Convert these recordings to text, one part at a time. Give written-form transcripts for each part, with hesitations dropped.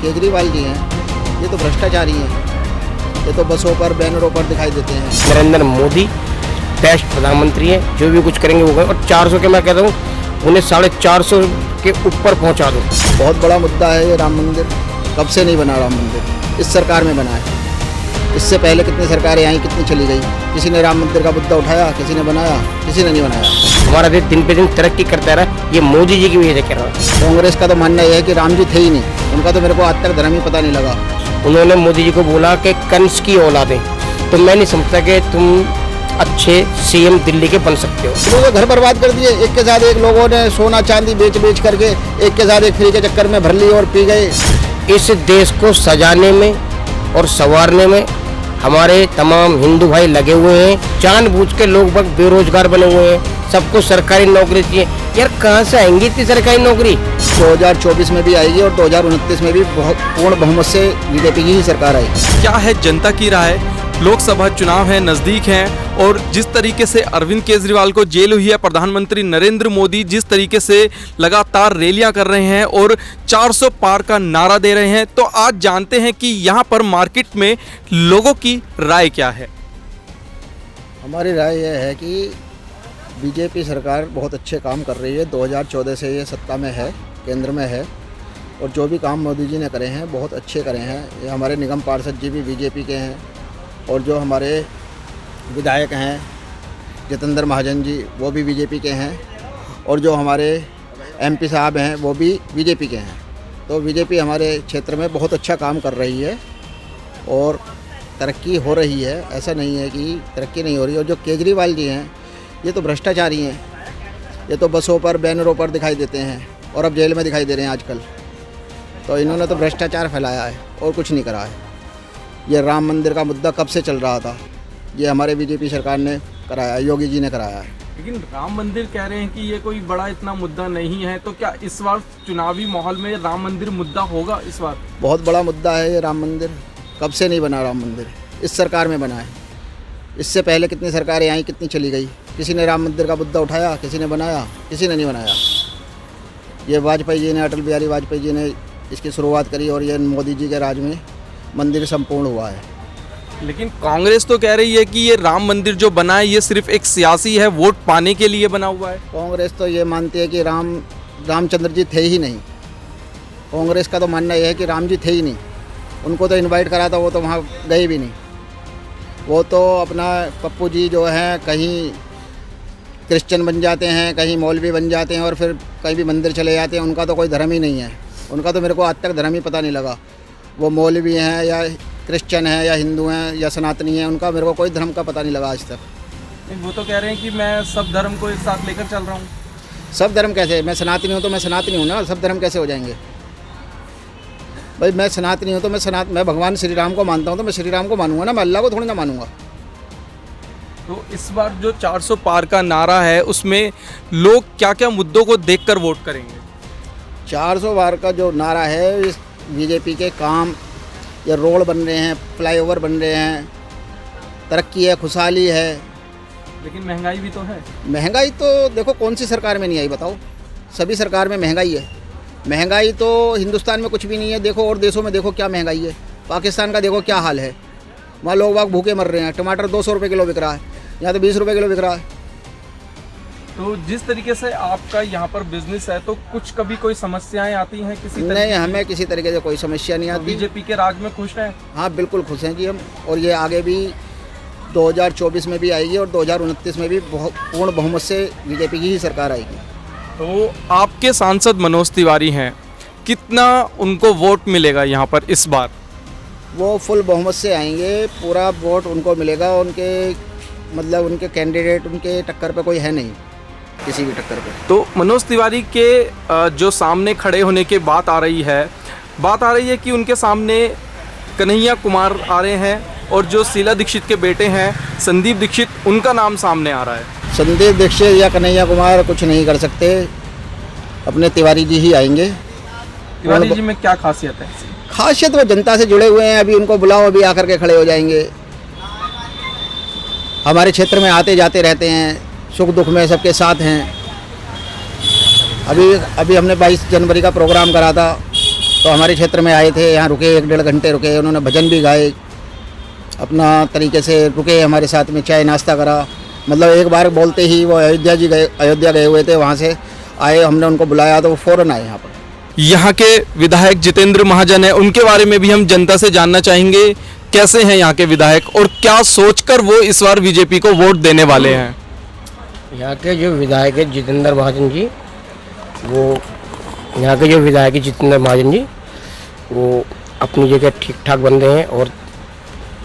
केजरीवाल जी हैं, ये तो भ्रष्टाचारी हैं। ये तो बसों पर बैनरों पर दिखाई देते हैं। नरेंद्र मोदी बेस्ट प्रधानमंत्री है, जो भी कुछ करेंगे वो करेंगे। और 400 के मैं कहता हूँ उन्हें 450 के ऊपर पहुँचा दो। बहुत बड़ा मुद्दा है ये राम मंदिर। कब से नहीं बना राम मंदिर, इस सरकार में बना है। इससे पहले कितनी सरकारें आई, कितनी चली गई। किसी ने राम मंदिर का मुद्दा उठाया, किसी ने बनाया, किसी ने नहीं बनाया। हमारा देश दिन पे दिन तरक्की करता रहा, ये मोदी जी की वजह से कर रहा है। कांग्रेस का तो मानना यह है कि राम जी थे ही नहीं। उनका तो मेरे को आज तक धर्म ही पता नहीं लगा। उन्होंने मोदी जी को बोला कि कंस की औलादें, तो मैं नहीं समझता कि तुम अच्छे सीएम दिल्ली के बन सकते हो। लोगों घर बर्बाद कर दिए। एक के साथ एक लोगों ने सोना चांदी बेच करके एक के साथ एक फ्री के चक्कर में भर ली और पी गए। इस देश को सजाने में और संवारने में हमारे तमाम हिंदू भाई लगे हुए हैं। जानबूझ के लोग बग बेरोजगार बने हुए हैं, सबको सरकारी नौकरी चाहिए। यार कहाँ से आएंगी इतनी सरकारी नौकरी? 2024 में भी आएगी और 2029 में भी बहुत पूर्ण बहुमत से बीजेपी की ही सरकार आएगी। क्या है जनता की राय? लोकसभा चुनाव है, नजदीक हैं, और जिस तरीके से अरविंद केजरीवाल को जेल हुई है, प्रधानमंत्री नरेंद्र मोदी जिस तरीके से लगातार रैलियां कर रहे हैं और 400 पार का नारा दे रहे हैं, तो आज जानते हैं कि यहाँ पर मार्केट में लोगों की राय क्या है। हमारी राय यह है कि बीजेपी सरकार बहुत अच्छे काम कर रही है। 2014 से ये सत्ता में है, केंद्र में है, और जो भी काम मोदी जी ने करे हैं बहुत अच्छे करे हैं। ये हमारे निगम पार्षद जी भी बीजेपी के हैं, और जो हमारे विधायक हैं जितेंद्र महाजन जी वो भी बीजेपी के हैं, और जो हमारे एमपी साहब हैं वो भी बीजेपी के हैं। तो बीजेपी हमारे क्षेत्र में बहुत अच्छा काम कर रही है और तरक्की हो रही है। ऐसा नहीं है कि तरक्की नहीं हो रही। और जो केजरीवाल जी हैं ये तो भ्रष्टाचारी हैं। ये तो बसों पर बैनरों पर दिखाई देते हैं और अब जेल में दिखाई दे रहे हैं आजकल। तो इन्होंने तो भ्रष्टाचार फैलाया है और कुछ नहीं करा है। ये राम मंदिर का मुद्दा कब से चल रहा था, ये हमारे बीजेपी सरकार ने कराया, योगी जी ने कराया है। लेकिन राम मंदिर कह रहे हैं कि ये कोई बड़ा इतना मुद्दा नहीं है, तो क्या इस बार चुनावी माहौल में राम मंदिर मुद्दा होगा इस बार? बहुत बड़ा मुद्दा है ये राम मंदिर। कब से नहीं बना राम मंदिर, इस सरकार में बना है। इससे पहले कितनी सरकारें आई, कितनी चली गई। किसी ने राम मंदिर का मुद्दा उठाया, किसी ने बनाया, किसी ने नहीं बनाया। ये वाजपेयी जी ने, अटल बिहारी वाजपेयी जी ने इसकी शुरुआत करी और ये मोदी जी के राज में मंदिर संपूर्ण हुआ है। लेकिन कांग्रेस तो कह रही है कि ये राम मंदिर जो बना है ये सिर्फ एक सियासी है, वोट पाने के लिए बना हुआ है। कांग्रेस तो ये मानती है कि रामचंद्र जी थे ही नहीं। कांग्रेस का तो मानना यह है कि राम जी थे ही नहीं। उनको तो इनवाइट करा था, वो तो वहाँ गए भी नहीं। वो तो अपना पप्पू जी जो हैं कहीं क्रिश्चियन बन जाते हैं, कहीं मौलवी बन जाते हैं और फिर कहीं भी मंदिर चले जाते हैं। उनका तो कोई धर्म ही नहीं है। उनका तो मेरे को आज तक धर्म ही पता नहीं लगा। वो मौलवी हैं या क्रिश्चियन हैं या हिंदू हैं या सनातनी हैं, उनका मेरे को कोई धर्म का पता नहीं लगा आज तक। वो तो कह रहे हैं कि मैं सब धर्म को एक साथ लेकर चल रहा हूँ। सब धर्म कैसे? मैं सनातनी हूँ तो मैं सनातनी हूँ ना। सब धर्म कैसे हो जाएंगे भाई? मैं सनातनी हूँ तो मैं भगवान श्री राम को मानता हूँ तो मैं श्री राम को मानूंगा ना, मैं अल्लाह को थोड़ी ना मानूंगा। तो इस बार जो 400 पार का नारा है उसमें लोग क्या क्या मुद्दों को देखकर वोट करेंगे? 400 पार का जो नारा है, इस बीजेपी के काम, या रोड बन रहे हैं, फ्लाईओवर बन रहे हैं, तरक्की है, खुशहाली है। लेकिन महंगाई भी तो है। महंगाई तो देखो कौन सी सरकार में नहीं आई बताओ? सभी सरकार में महंगाई है। महंगाई तो हिंदुस्तान में कुछ भी नहीं है। देखो और देशों में देखो क्या महंगाई है। पाकिस्तान का देखो क्या हाल है, वहाँ लोग बाग भूखे मर रहे हैं। टमाटर 200 रुपये किलो बिक रहा है, यहाँ तो 20 रुपये किलो बिक रहा है। तो जिस तरीके से आपका यहाँ पर बिजनेस है, तो कुछ कभी कोई समस्याएं आती हैं किसी तरीके? नहीं, हमें किसी तरीके से कोई समस्या नहीं आती। बीजेपी के राज में खुश हैं? हाँ बिल्कुल खुश हैं जी हम। और ये आगे भी 2024 में भी आएगी और 2029 में भी पूर्ण बहुमत से बीजेपी की ही सरकार आएगी। तो आपके सांसद मनोज तिवारी हैं, कितना उनको वोट मिलेगा यहाँ पर इस बार? वो फुल बहुमत से आएंगे, पूरा वोट उनको मिलेगा। उनके मतलब उनके कैंडिडेट, उनके टक्कर पे कोई है नहीं, किसी भी टक्कर पे। तो मनोज तिवारी के जो सामने खड़े होने की बात आ रही है कि उनके सामने कन्हैया कुमार आ रहे हैं, और जो शीला दीक्षित के बेटे हैं संदीप दीक्षित, उनका नाम सामने आ रहा है। संदीप दीक्षित या कन्हैया कुमार कुछ नहीं कर सकते, अपने तिवारी जी ही आएंगे। तिवारी जी में क्या खासियत है? खासियत वो जनता से जुड़े हुए हैं। अभी उनको बुलाओ, अभी आकर के खड़े हो जाएंगे। हमारे क्षेत्र में आते जाते रहते हैं, सुख दुख में सबके साथ हैं। अभी हमने 22 जनवरी का प्रोग्राम करा था, तो हमारे क्षेत्र में आए थे, यहाँ रुके, 1-1.5 घंटे रुके, उन्होंने भजन भी गाए, अपना तरीके से रुके, हमारे साथ में चाय नाश्ता करा। मतलब एक बार बोलते ही वो अयोध्या गए हुए थे, वहाँ से आए, हमने उनको बुलाया तो वो फ़ौरन आए यहाँ पर। यहाँ के विधायक जितेंद्र महाजन है, उनके बारे में भी हम जनता से जानना चाहेंगे, कैसे हैं यहाँ के विधायक और क्या सोचकर वो इस बार बीजेपी को वोट देने वाले हैं। यहाँ के जो विधायक है जितेंद्र महाजन जी, वो यहाँ के जो विधायक है जितेंद्र महाजन जी, वो अपनी जगह ठीक ठाक बंदे हैं और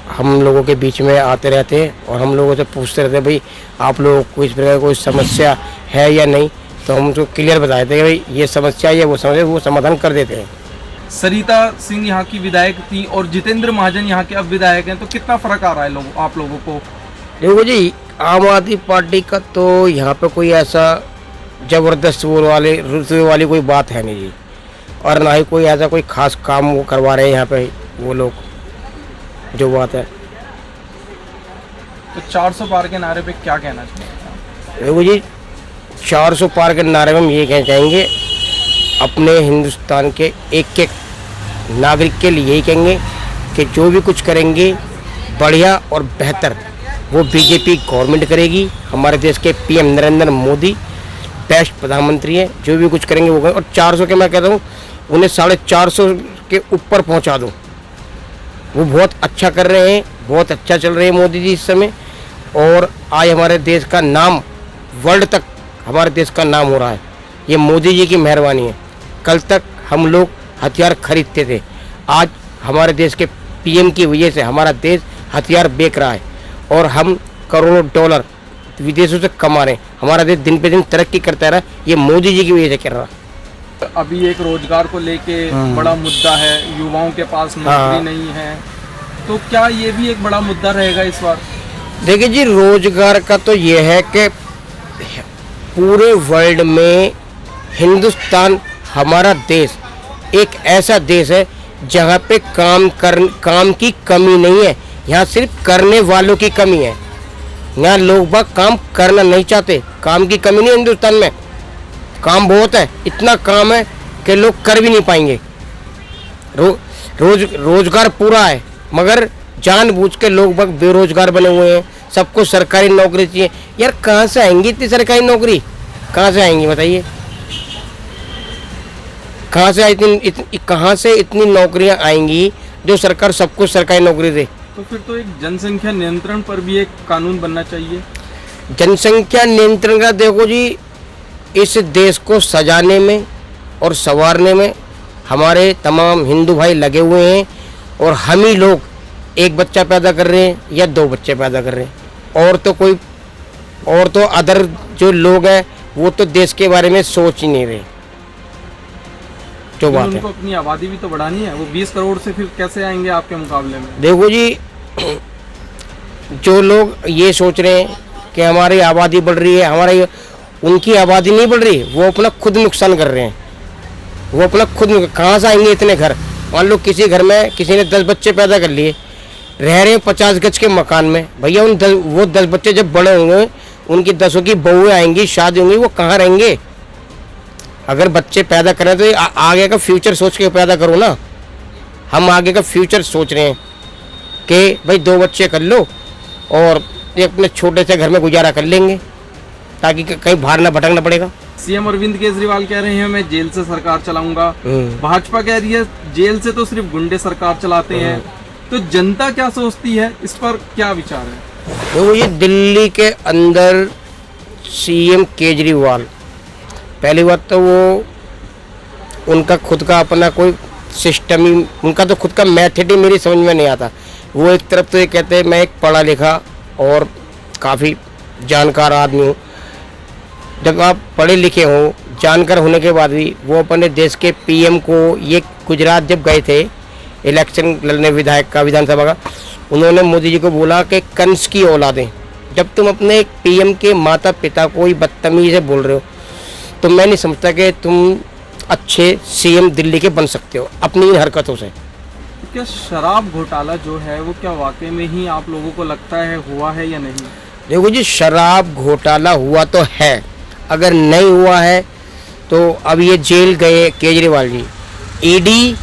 हम लोगों के बीच में आते रहते हैं और हम लोगों से पूछते रहते हैं भाई आप लोगों को इस प्रकार कोई समस्या है या नहीं, तो हम उनको क्लियर बता देते हैं कि भाई ये समस्या है, वो समस्या, वो समाधान कर देते हैं। सरिता सिंह यहाँ की विधायक थी और जितेंद्र महाजन यहाँ के अब विधायक हैं, तो कितना फर्क आ रहा है आप लोगों को? देखो जी, आम आदमी पार्टी का तो यहाँ पे कोई ऐसा जबरदस्त रुतबे वाली कोई बात है नहीं जी, और ना ही कोई ऐसा कोई खास काम वो करवा रहे हैं यहाँ पे वो लोग, जो बात है। तो 400 पार के नारे पे क्या कहना चाहिए? देखो जी, 400 पार के नारे में हम ये कहना चाहेंगे, अपने हिंदुस्तान के एक एक नागरिक के लिए यही कहेंगे कि जो भी कुछ करेंगे बढ़िया और बेहतर वो बीजेपी गवर्नमेंट करेगी। हमारे देश के पीएम नरेंद्र मोदी बेस्ट प्रधानमंत्री है, जो भी कुछ करेंगे वो करेंगे। और 400 के मैं कहता हूँ उन्हें 450 के ऊपर पहुँचा दो, वो बहुत अच्छा कर रहे हैं, बहुत अच्छा चल रहे हैं मोदी जी इस समय। और आज हमारे देश का नाम वर्ल्ड तक, हमारे देश का नाम हो रहा है, ये मोदी जी की मेहरबानी है। कल तक हम लोग हथियार खरीदते थे, आज हमारे देश के पीएम की वजह से हमारा देश हथियार बेच रहा है और हम करोड़ों डॉलर विदेशों से कमा रहे हैं। हमारा देश दिन पे दिन तरक्की करता रहा, ये मोदी जी की वजह से कर रहा। अभी एक रोजगार को लेके बड़ा मुद्दा है, युवाओं के पास नौकरी नहीं है, तो क्या ये भी एक बड़ा मुद्दा रहेगा इस बार? देखिए जी, रोजगार का तो ये है कि पूरे वर्ल्ड में हिंदुस्तान हमारा देश एक ऐसा देश है जहाँ पे काम की कमी नहीं है, यहाँ सिर्फ करने वालों की कमी है। यहाँ लोग बाग काम करना नहीं चाहते, काम की कमी नहीं है हिंदुस्तान में, काम बहुत है, इतना काम है कि लोग कर भी नहीं पाएंगे। रोजगार पूरा है, मगर जानबूझ के लोग बाग बेरोजगार बने हुए हैं, सबको सरकारी नौकरी चाहिए। यार कहाँ से आएंगी इतनी सरकारी नौकरी, कहाँ से आएंगी बताइए? कहाँ से इतनी नौकरियां आएंगी जो सरकार सबको सरकारी नौकरी दे? तो फिर तो एक जनसंख्या नियंत्रण पर भी एक कानून बनना चाहिए। जनसंख्या नियंत्रण का देखो जी, इस देश को सजाने में और संवारने में हमारे तमाम हिंदू भाई लगे हुए हैं और हम ही लोग एक बच्चा पैदा कर रहे हैं या 2 बच्चे पैदा कर रहे हैं, और तो अदर जो लोग हैं वो तो देश के बारे में सोच ही नहीं रहे। जो बात है, उनको अपनी आबादी भी तो बढ़ानी है, वो 20 करोड़ से फिर कैसे आएंगे आपके मुकाबले में? देखो जी, जो लोग ये सोच रहे हैं कि हमारी आबादी बढ़ रही है, उनकी आबादी नहीं बढ़ रही, वो अपना खुद नुकसान कर रहे हैं। वो अपना खुद कहाँ से आएंगे इतने घर? मान लो किसी घर में किसी ने 10 बच्चे पैदा कर लिए, रह रहे हैं 50 गज के मकान में, भैया वो 10 बच्चे जब बड़े होंगे, उनकी 10 की बहुएं आएंगी, शादी होंगी, वो कहाँ रहेंगे? अगर बच्चे पैदा करें तो आगे का फ्यूचर सोच के पैदा करो ना। हम आगे का फ्यूचर सोच रहे हैं कि भाई 2 बच्चे कर लो और अपने छोटे से घर में गुजारा कर लेंगे, ताकि कहीं बाहर ना भटकना पड़ेगा। सीएम अरविंद केजरीवाल कह रहे हैं मैं जेल से सरकार चलाऊंगा, भाजपा कह रही है जेल से तो सिर्फ गुंडे सरकार चलाते हैं, तो जनता क्या सोचती है, इस पर क्या विचार है? तो ये दिल्ली के अंदर सीएम केजरीवाल, पहली बात तो वो उनका खुद का अपना कोई सिस्टम ही, उनका तो खुद का मेथड ही मेरी समझ में नहीं आता। वो एक तरफ तो ये कहते हैं मैं एक पढ़ा लिखा और काफ़ी जानकार आदमी हूँ। जब आप पढ़े लिखे हो, जानकार होने के बाद भी वो अपने देश के पीएम को, ये गुजरात जब गए थे इलेक्शन लड़ने विधायक का, विधानसभा का, उन्होंने मोदी जी को बोला कि कंस की औलादें, जब तुम अपने पीएम के माता पिता को ही बदतमीजी से बोल रहे हो तो मैं नहीं समझता कि तुम अच्छे सीएम दिल्ली के बन सकते हो अपनी इन हरकतों से। क्या शराब घोटाला जो है वो क्या वाकई में ही आप लोगों को लगता है हुआ है या नहीं? देखो जी, शराब घोटाला हुआ तो है, अगर नहीं हुआ है तो अब ये जेल गए केजरीवाल जी, ईडी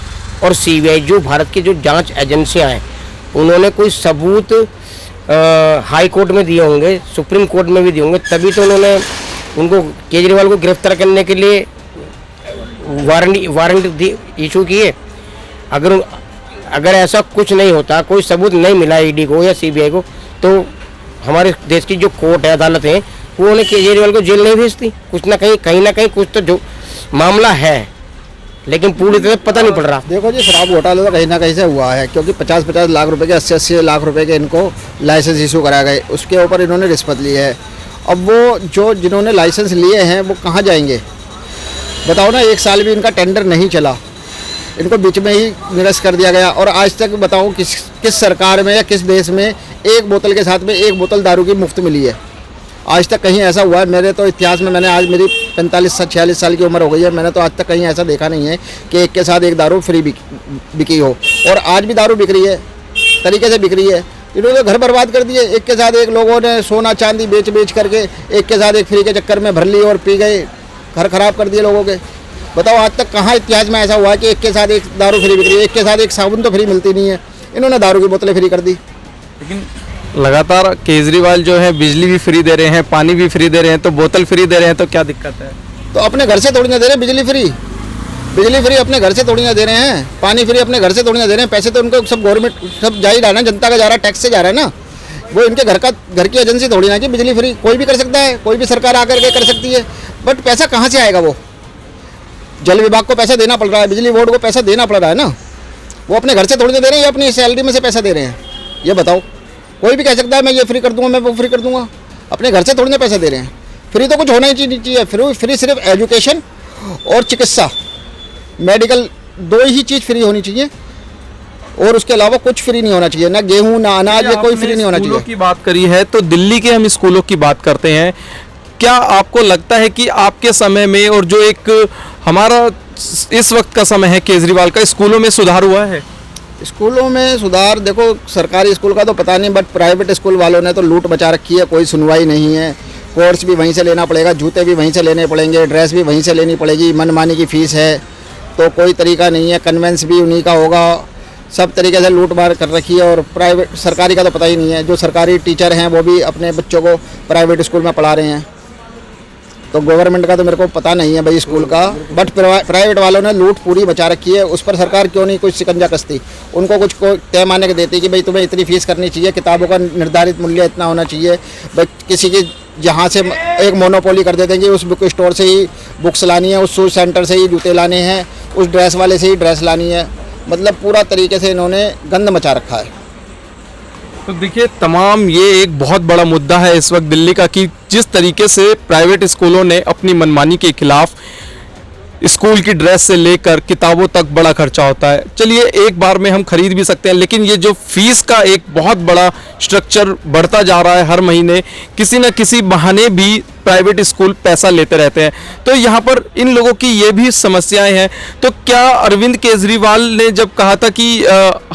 और सीबीआई जो भारत की जो जांच एजेंसियां हैं उन्होंने कोई सबूत हाई कोर्ट में दिए होंगे, सुप्रीम कोर्ट में भी दिए होंगे, तभी तो उन्होंने उनको केजरीवाल को गिरफ्तार करने के लिए वारंट इशू किए। अगर ऐसा कुछ नहीं होता, कोई सबूत नहीं मिला ईडी को या सीबीआई को, तो हमारे देश की जो कोर्ट है, अदालत है, वो उन्हें केजरीवाल को जेल नहीं भेजती। कुछ ना कहीं कुछ तो जो मामला है, लेकिन पूरी तरह पता नहीं पड़ रहा। देखो जी, शराब घोटाला तो कहीं ना कहीं से हुआ है, क्योंकि 50-50 लाख रुपए के, 80-80 लाख रुपए के इनको लाइसेंस इशू कराए गए, उसके ऊपर इन्होंने रिश्वत ली है। अब वो जिन्होंने लाइसेंस लिए हैं वो कहाँ जाएंगे बताओ ना। 1 साल भी इनका टेंडर नहीं चला, इनको बीच में ही निरस्त कर दिया गया। और आज तक बताओ किस सरकार में या किस देश में एक बोतल के साथ में 1 बोतल दारू की मुफ्त मिली है? आज तक कहीं ऐसा हुआ है? मेरे तो इतिहास में, मैंने आज मेरी 45-46 साल की उम्र हो गई है, मैंने तो आज तक कहीं ऐसा देखा नहीं है कि एक के साथ एक दारू फ्री बिकी हो। और आज भी दारू बिक रही है, तरीके से बिक रही है। इन्होंने घर बर्बाद कर दिए, एक के साथ एक लोगों ने सोना चांदी बेच करके एक के साथ एक फ्री के चक्कर में भर ली और पी गए, घर खराब कर दिए लोगों के। बताओ आज तक कहाँ इतिहास में ऐसा हुआ है कि एक के साथ एक दारू फ्री बिक रही है? एक के साथ एक साबुन तो फ्री मिलती नहीं है, इन्होंने दारू की बोतलें फ्री कर दी। लेकिन लगातार केजरीवाल जो है बिजली भी फ्री दे रहे हैं, पानी भी फ्री दे रहे हैं, तो बोतल फ्री दे रहे हैं, तो क्या दिक्कत है? तो अपने घर से थोड़ी ना दे रहे हैं बिजली फ्री अपने घर से थोड़ी ना दे रहे हैं, पानी फ्री अपने घर से थोड़ी ना दे रहे हैं। पैसे तो उनको सब गवर्नमेंट सब जा ही रहा है ना, जनता का जा रहा है, टैक्स से जा रहा है ना। वो इनके घर की एजेंसी थोड़ी ना कि बिजली फ्री कोई भी कर सकता है, कोई भी सरकार आकर के कर सकती है। बट पैसा कहाँ से आएगा? वो जल विभाग को पैसा देना पड़ रहा है, बिजली बोर्ड को पैसा देना पड़ रहा है ना। वो अपने घर से थोड़ी ना दे रहे हैं या अपनी सैलरी में से पैसा दे रहे हैं? ये बताओ। कोई भी कह सकता है मैं ये फ्री कर दूंगा, मैं वो फ्री कर दूंगा, अपने घर से थोड़ी ना पैसे दे रहे हैं। फ्री तो कुछ होना ही चाहिए। फ्री सिर्फ एजुकेशन और चिकित्सा, मेडिकल, 2 ही चीज़ फ्री होनी चाहिए, और उसके अलावा कुछ फ्री नहीं होना चाहिए। ना गेहूं ना अनाज, ये कोई फ्री नहीं होना चाहिए। स्कूलों की बात करी है तो दिल्ली के हम स्कूलों की बात करते हैं। क्या आपको लगता है कि आपके समय में और जो एक हमारा इस वक्त का समय है केजरीवाल का, स्कूलों में सुधार हुआ है? स्कूलों में सुधार देखो, सरकारी स्कूल का तो पता नहीं, बट प्राइवेट स्कूल वालों ने तो लूट मचा रखी है, कोई सुनवाई नहीं है। कोर्स भी वहीं से लेना पड़ेगा, जूते भी वहीं से लेने पड़ेंगे, ड्रेस भी वहीं से लेनी पड़ेगी, मनमानी की फ़ीस है, तो कोई तरीका नहीं है। कन्वेंस भी उन्हीं का होगा, सब तरीके से लूट मार कर रखी है। और प्राइवेट सरकारी का तो पता ही नहीं है। जो सरकारी टीचर हैं वो भी अपने बच्चों को प्राइवेट स्कूल में पढ़ा रहे हैं, तो गवर्नमेंट का तो मेरे को पता नहीं है भाई स्कूल का। बट प्राइवेट वालों ने लूट पूरी बचा रखी है, उस पर सरकार क्यों नहीं कुछ शिकंजा कसती? उनको कुछ तय माने के देती कि भाई तुम्हें इतनी फीस करनी चाहिए, किताबों का निर्धारित मूल्य इतना होना चाहिए। भाई किसी की जहाँ से एक मोनोपोली कर देते हैं कि उस बुक स्टोर से ही बुक्स लानी है, उस शूज़ सेंटर से ही जूते लाने हैं, उस ड्रेस वाले से ही ड्रेस लानी है। मतलब पूरा तरीके से इन्होंने गंद मचा रखा है। तो देखिए, तमाम ये एक बहुत बड़ा मुद्दा है इस वक्त दिल्ली का कि जिस तरीके से प्राइवेट स्कूलों ने अपनी मनमानी के खिलाफ स्कूल की ड्रेस से लेकर किताबों तक बड़ा खर्चा होता है। चलिए, एक बार में हम खरीद भी सकते हैं, लेकिन ये जो फीस का एक बहुत बड़ा स्ट्रक्चर बढ़ता जा रहा है, हर महीने किसी न किसी बहाने भी प्राइवेट स्कूल पैसा लेते रहते हैं। तो यहाँ पर इन लोगों की ये भी समस्याएं हैं। तो क्या अरविंद केजरीवाल ने जब कहा था कि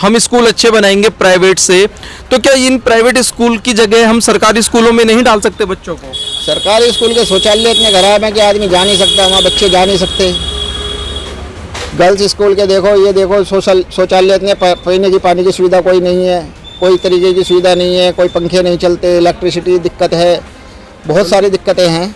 हम स्कूल अच्छे बनाएंगे प्राइवेट से, तो क्या इन प्राइवेट स्कूल की जगह हम सरकारी स्कूलों में नहीं डाल सकते बच्चों को? सरकारी स्कूल के शौचालय इतने खराब हैं कि आदमी जा नहीं सकता, वहाँ बच्चे जा नहीं सकते। गर्ल्स स्कूल के देखो, ये देखो शौचालय इतने, पीने की पानी की सुविधा कोई नहीं है, कोई तरीके की सुविधा नहीं है, कोई पंखे नहीं चलते, इलेक्ट्रिसिटी दिक्कत है, बहुत सारी दिक्कतें हैं।